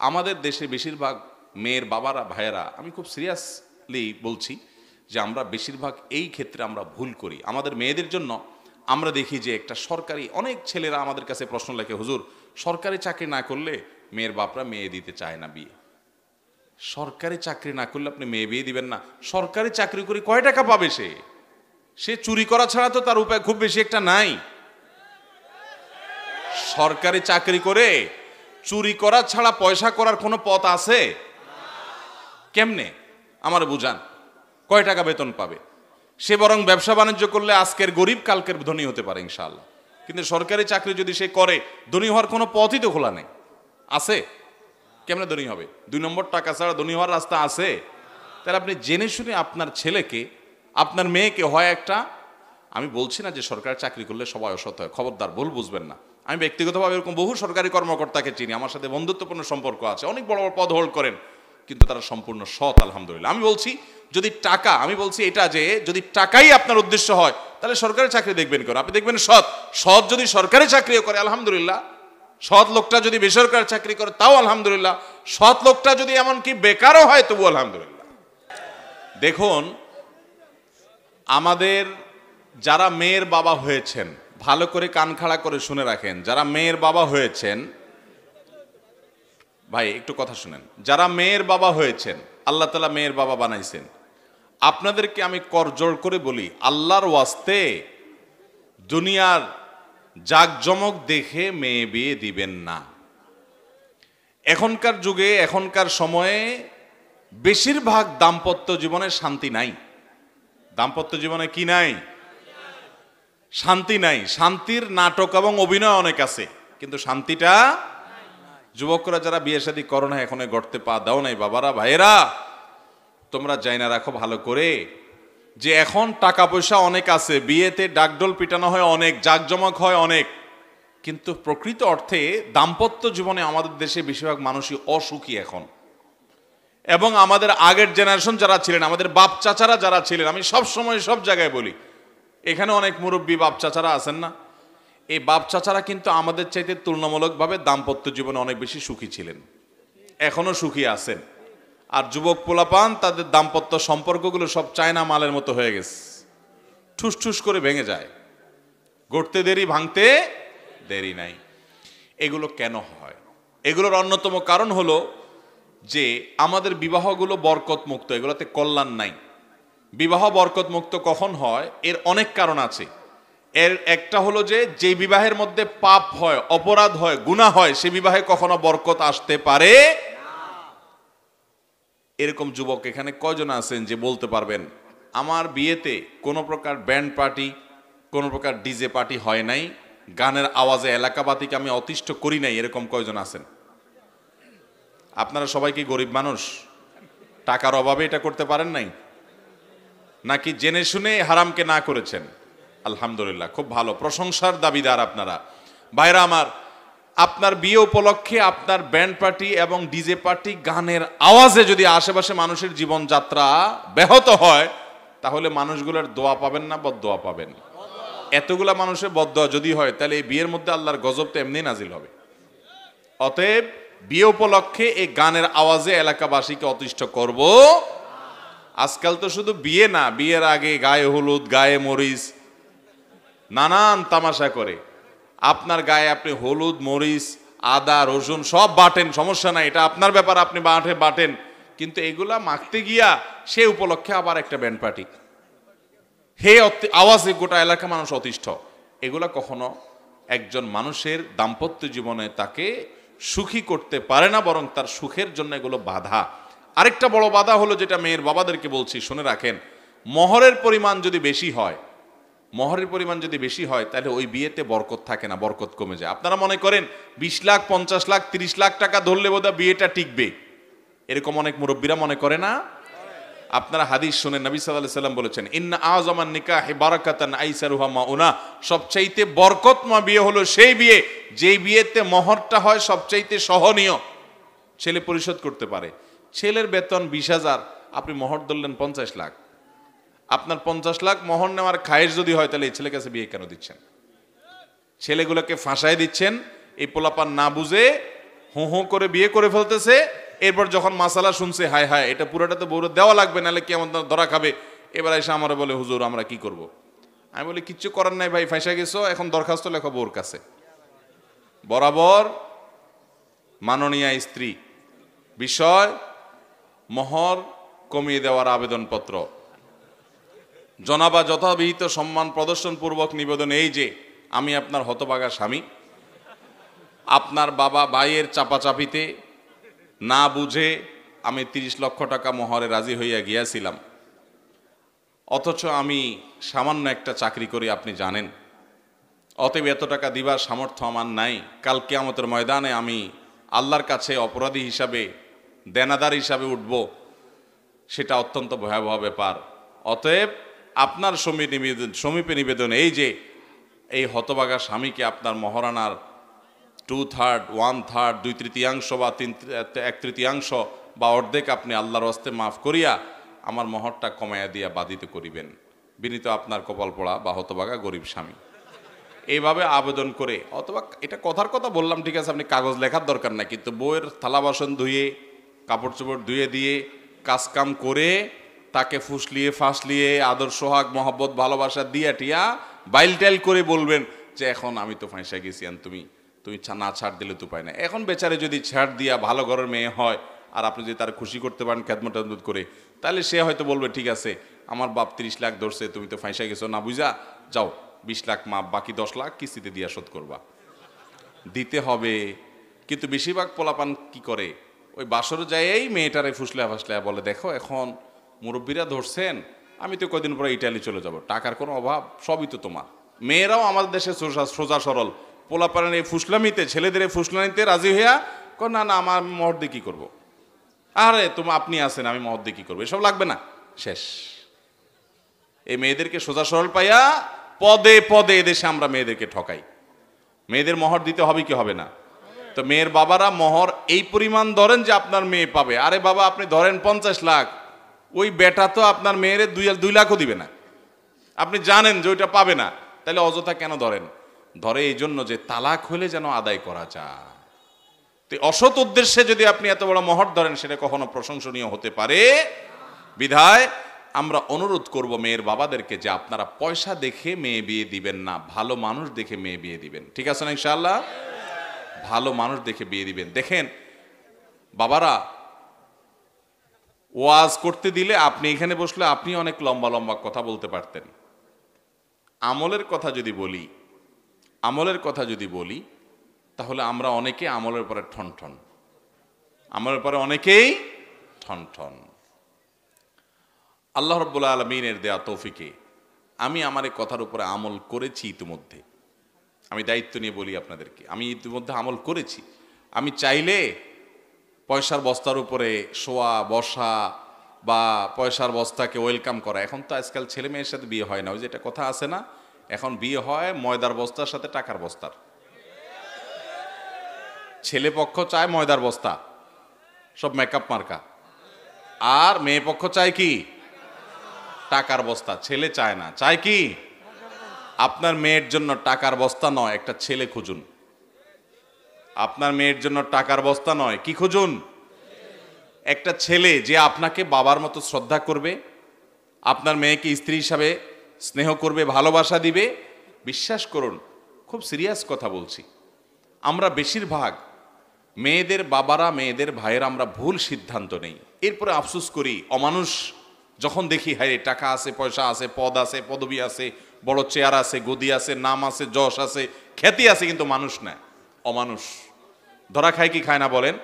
আমাদের দেশে বেশিরভাগ মেয়ের বাবারা ভাইয়েরা, আমি খুব সিরিয়াসলি বলছি যে আমরা বেশিরভাগ এই ক্ষেত্রে আমরা ভুল করি। আমাদের মেয়েদের জন্য আমরা দেখি যে একটা সরকারি, অনেক ছেলেরা আমাদের কাছে প্রশ্ন লেখে, হুজুর সরকারি চাকরি না করলে মেয়ের বাপরা মেয়ে দিতে চায় না বিয়ে। সরকারি চাকরি না করলে আপনি মেয়ে বিয়ে দিবেন না? সরকারি চাকরি করে কয় টাকা পাবে সে চুরি করা ছাড়া তো তার উপায় খুব বেশি একটা নাই। সরকারি চাকরি করে চুরি করা ছাড়া পয়সা করার কোনো পথ আছে? কেমনে আমার বুঝান, কয় টাকা বেতন পাবে? সে বরং ব্যবসা বাণিজ্য করলে আজকের গরিব কালকের ধনী হতে পারে ইনশাআল্লাহ, কিন্তু সরকারি চাকরি যদি সে করে ধনী হওয়ার কোনো পথই তো খোলা নেই। আছে? কেমনে ধনী হবে? 2 নম্বর টাকা ছাড়া ধনী হওয়ার রাস্তা আছে? তাহলে আপনি জেনে শুনে আপনার ছেলেকে, আপনার মেয়েকে হয় একটা, আমি বলছি না যে সরকারি চাকরি করলে সবাই অসৎ হয়, খবরদার, ভুল বুঝবেন না। আমি ব্যক্তিগতভাবে এরকম বহু সরকারি কর্মকর্তাকে চিনি, আমার সাথে বন্ধুত্বপূর্ণ সম্পর্ক আছে, অনেক বড় বড় পদ হোল্ড করেন, কিন্তু তারা সম্পূর্ণ সৎ আলহামদুলিল্লাহ। আমি বলছি যদি টাকা, আমি বলছি এটা যে যদি টাকাই আপনার উদ্দেশ্য হয় তাহলে সরকারি চাকরি দেখবেন কেন? আপনি দেখবেন সৎ যদি সরকারি চাকরিও করে আলহামদুলিল্লাহ, সৎ লোকটা যদি বেসরকারি চাকরি করে তাও আলহামদুলিল্লাহ, সৎ লোকটা যদি এমনকি বেকারও হয় তবু আলহামদুলিল্লাহ। দেখুন, আমাদের যারা মেয়ের বাবা হয়েছেন, ভালো করে কান খাড়া করে শুনে রাখেন, যারা মেয়ের বাবা হয়েছেন, ভাই একটু কথা শুনেন, যারা মেয়ের বাবা হয়েছেন, আল্লাহ তাআলা মেয়ের বাবা বানাইছেন, আপনাদেরকে আমি করজোড় করে বলি, আল্লাহর ওয়াস্তে দুনিয়ার জাকজমক দেখে মেয়ে বিয়ে দিবেন না। এখনকার যুগে, এখনকার সময়ে বেশিরভাগ দাম্পত্য জীবনে শান্তি নাই। দাম্পত্য জীবনে কি নাই? শান্তি নাই। শান্তির নাটক এবং অভিনয় অনেক আছে, কিন্তু শান্তিটা, যুবকরা যারা বিয়ে শাদী করো না, এখন গড়তে পা দাও নাই, বাবারা ভাইয়েরা তোমরা জাইনা রাখো ভালো করে যে এখন টাকা পয়সা অনেক আছে, বিয়েতে ডাকডোল পিটানো হয় অনেক, জাকজমক হয় অনেক, কিন্তু প্রকৃত অর্থে দাম্পত্য জীবনে আমাদের দেশে বেশিরভাগ মানুষই অসুখী এখন। এবং আমাদের আগের জেনারেশন যারা ছিলেন, আমাদের বাপ চাচারা যারা ছিলেন, আমি সব সময় সব জায়গায় বলি, এখানে অনেক মুরব্বী বাপ চাচারা আছেন না, এই বাপ চাচারা কিন্তু আমাদের চাইতে তুলনামূলকভাবে দাম্পত্য জীবনে অনেক বেশি সুখী ছিলেন, এখনো সুখী আছেন। আর যুবক পোলাপান, তাদের দাম্পত্য সম্পর্কগুলো সব চায়না মালের মতো হয়ে গেছে, ঠুস ঠুস করে ভেঙে যায়, গড়তে দেরি ভাঙতে দেরি নাই। এগুলো কেন হয়? এগুলোর অন্যতম কারণ হলো যে আমাদের বিবাহগুলো বরকত মুক্ত, এগুলোতে কল্যাণ নাই। বিবাহ বরকত মুক্ত কখন হয়? এর অনেক কারণ আছে। এর একটা হলো যে বিবাহের মধ্যে পাপ হয়, অপরাধ হয়, গুনাহ হয়, সে বিবাহে কখনো বরকত আসতে পারে না। এরকম যুবক এখানে কয়জন আছেন যে বলতে পারবেন আমার বিয়েতে কোনো প্রকার ব্যান্ড পার্টি, কোনো প্রকার ডিজে পার্টি হয় নাই, গানের আওয়াজে এলাকাবাতিকে আমি অতিষ্ঠ করি নাই? এরকম কয়জন আছেন? আপনারা সবাই কি গরিব মানুষ? টাকার অভাবে এটা করতে পারেন নাই, নাকি জেনে শুনে হারামকে না করেছেন? আলহামদুলিল্লাহ, খুব ভালো, প্রশংসার দাবিদার আপনারা। ভাইরা আমার, আপনার বিয়ে উপলক্ষে আপনার ব্যান্ড পার্টি এবং ডিজে পার্টি গানের আওয়াজে যদি আশেপাশে মানুষের জীবনযাত্রা ব্যাহত হয়, তাহলে মানুষগুলোর দোয়া পাবেন না বদদোয়া পাবেন? এতগুলা মানুষের বদদোয়া যদি হয়, তাহলে এই বিয়ের মধ্যে আল্লাহর গজব তো এমনি নাজিল হবে। অতএব বিয়ে উপলক্ষে এই গানের আওয়াজে এলাকাবাসীকে অতিষ্ঠ করব। আজকাল তো শুধু বিয়ে না, বিয়ের আগে গায়ে হলুদ, গায়ে মরিচ, নানান তামাশা করে। আপনার গায়ে আপনি হলুদ, মরিচ, আদা, রসুন সব বাটেন, সমস্যা নাই, এটা আপনার ব্যাপার, আপনি বাটেন, কিন্তু এগুলা মাখতে গিয়া সে উপলক্ষে আবার একটা ব্যান্ড পার্টি, হে আওয়াজে গোটা এলাকা মানুষ অতিষ্ঠ। এগুলা কখনো একজন মানুষের দাম্পত্য জীবনে তাকে সুখী করতে পারে না, বরং তার সুখের জন্য এগুলো বাধা। আরেকটা বড় বাধা হলো, যেটা মেয়ের বাবাদেরকে বলছি, শুনে রাখেন, মহরের পরিমাণ যদি বেশি হয়, মহরের পরিমাণ যদি বেশি হয়, তাহলে ওই বিয়েতে বরকত থাকে না, বরকত কমে যায়। আপনারা মনে করেন 20 লাখ, 50 লাখ, 30 লাখ টাকা ধরলে বোধহয় বিয়েটা টিকবে, এরকম অনেক মুরব্বীরা মনে করে না? আপনারা হাদিস শুনেন, নবী সাল্লাল্লাহু আলাইহি ওয়াসাল্লাম বলেছেন, ইন্না আযমান নিকাহি বারাকাতান আইসারুহা মাউনা, সবচাইতে বরকতময় বিয়ে হলো সেই বিয়ে যেই বিয়েতে মহরটা হয় সবচাইতে সহনীয়, ছেলে পরিশোধ করতে পারে। ছেলের বেতন 20,000, আপনি মহর ধরলেন 50 লাখ, আপনার 50 লাখ মহর নেওয়ার খায়েশ যদি হয়, তাহলে এই ছেলের কাছে বিয়ে কেন দিচ্ছেন? ছেলেগুলোকে ফাঁসায় দিচ্ছেন, এই পোলাপান না বুঝে হো হো করে বিয়ে করে ফেলতেছে, এরপর যখন মাসালা শুনছে হায় হায় এটা পুরোটা তো বউরে দেওয়া লাগবে, নাহলে কি আমাদের ধরা খাবে, এবার এসে আমার বলে হুজুর আমরা কি করব। আমি বলি কিচ্ছু করার নাই ভাই, ফাঁসা গেছো, এখন দরখাস্ত লেখো বউর কাছে, বরাবর মাননীয়া স্ত্রী, বিষয় মোহর কমিয়ে দেওয়ার আবেদনপত্র, জনাবা যথাবিহিত সম্মান প্রদর্শন পূর্বক নিবেদন এই যে আমি আপনার হতভাগা স্বামী, আপনার বাবা ভাইয়ের চাপাচাপিতে না বুঝে আমি 30 লক্ষ টাকা মোহরে রাজি হইয়া গিয়াছিলাম, অথচ আমি সামান্য একটা চাকরি করি আপনি জানেন, অতএব এত টাকা দিবার সামর্থ্য আমার নাই। কাল কিয়ামতের ময়দানে আমি আল্লাহর কাছে অপরাধী হিসাবে, দেনাদার হিসাবে উঠব, সেটা অত্যন্ত ভয়াবহ ব্যাপার। অতএব আপনার সমীপে নিবেদন এই যে এই হতভাগা স্বামীকে আপনার মহারানার 2/3, 1/3, 2/3 বা 1/3 বা অর্ধেক আপনি আল্লাহর হস্তে মাফ করিয়া আমার মোহরটা কমাইয়া দিয়া বাধিত করিবেন। বিনীত আপনার কপাল পড়া বা হতভাগা গরিব স্বামী। এইভাবে আবেদন করে, অথবা এটা কথার কথা বললাম ঠিক আছে, আপনি কাগজ লেখার দরকার নাই, কিন্তু বউয়ের থালা বাসন ধুয়ে কাপড় চোপড় ধুয়ে দিয়ে কাজকাম করে তাকে ফুসলিয়ে ফাঁসলিয়ে আদর সোহাগ মহব্বত ভালোবাসা দিয়া টিয়া বাইল টাইল করে বলবেন যে এখন আমি তো ফাঁসা গেছি, তুমি না ছাড় দিলে তো পায় না। এখন বেচারে যদি ছাড় দিয়া ভালো ঘরের মেয়ে হয় আর আপনি যদি তার খুশি করতে পারেন খেদমত টেদমত করে, তাহলে সে হয়তো বলবে ঠিক আছে আমার বাপ 30 লাখ ধরছে, তুমি তো ফাঁসা গেছো না বুঝা, যাও 20 লাখ মাপ, বাকি 10 লাখ কিস্তিতে দিয়া শোধ করবা, দিতে হবে। কিন্তু বেশিরভাগ পোলাপান কি করে, ওই বাসরে যায় এই মেয়েটারে ফুসলা ফাসলা বলে দেখো এখন মুরব্বীরা ধরছেন, আমি তো কদিন পরে ইটালি চলে যাব, টাকার কোনো অভাব, সবই তো তোমার। মেয়েরাও আমাদের দেশে সোজা সরল, পোলাপানের এই ফুসলামিতে, ছেলেদের এই ফুসলামিতে রাজি হইয়া না না আমার মহর দিয়ে কি করবো, আরে আপনি আছেন আমি মহর দিয়ে কি করবো, এসব লাগবে না, শেষ। এই মেয়েদেরকে সোজা সরল পাইয়া পদে পদে এদেশে আমরা মেয়েদেরকে ঠকাই। মেয়েদের মহর দিতে হবে কি হবে না? তো মেয়ের বাবারা মহর এই পরিমাণ ধরেন যে আপনার মেয়ে পাবে। আরে বাবা আপনি ধরেন 50 লাখ, ওই বেটা তো আপনার মেয়ের 2 লাখও দিবে না, আপনি জানেন যে ওইটা পাবে না, তাহলে অযথা কেন ধরেন? ধরে এই জন্য যে তালাক হলে যেন আদায় করা যায়। তো অসৎ উদ্দেশ্যে যদি আপনি এত বড় মহর ধরেন সেটা কখনো প্রশংসনীয় হতে পারে। বিধায় আমরা অনুরোধ করব মেয়ের বাবাদেরকে যে আপনারা পয়সা দেখে মেয়ে বিয়ে দিবেন না, ভালো মানুষ দেখে মেয়ে বিয়ে দিবেন। ঠিক আছে না ইনশাআল্লাহ? ভালো মানুষ দেখে বিয়ে দিবেন। দেখেন বাবারা, ওয়াজ করতে দিলে আপনি এখানে বসলে আপনি অনেক লম্বা লম্বা কথা বলতে পারতেন। আমলের কথা যদি বলি তাহলে আমরা অনেকে আমলের পরে ঠনঠন, আমলের পরে অনেকেই ঠনঠন। আল্লাহ রাব্বুল আলামিনের দেয়া তৌফিকে আমি আমার এই কথার উপরে আমল করেছি ইতিমধ্যে। আমি দায়িত্ব নিয়ে বলি আপনাদেরকে, আমি ইতিমধ্যে আমল করেছি। আমি চাইলে পয়সার বস্তার উপরে শোয়া বসা বা পয়সার বস্তাকে ওয়েলকাম করা, এখন তো আজকাল ছেলে মেয়ের সাথে বিয়ে হয় না, ওই যে একটা কথা আছে না, এখন বিয়ে হয় ময়দার বস্তার সাথে টাকার বস্তার। ছেলে পক্ষ চায় ময়দার বস্তা, সব মেকআপ মার্কা, আর মেয়ে পক্ষ চায় কি টাকার বস্তা। ছেলে চায় না, চায় কি? আপনার মেয়ের জন্য টাকার বস্তা নয়, একটা ছেলে খুঁজুন। আপনার মেয়ের জন্য টাকার বস্তা নয়, কি খুঁজুন? একটা ছেলে যে আপনাকে বাবার মতো শ্রদ্ধা করবে, আপনার মেয়েকে স্ত্রী হিসাবে স্নেহ করবে, ভালোবাসা দিবে। বিশ্বাস করুন, খুব সিরিয়াস কথা বলছি, আমরা বেশিরভাগ মেয়েদের বাবারা, মেয়েদের ভাইয়েরা আমরা ভুল সিদ্ধান্ত নেই, এরপরে আফসোস করি। অমানুষ যখন দেখি হায় টাকা আছে, পয়সা আছে, পদ আছে, পদবি আছে, বড় চেয়ার আছে, গদি আছে, নাম আছে, যশ আছে, খ্যাতি আছে, কিন্তু মানুষ না, অমানুষ। ধরা খায় কি খায় না বলেন?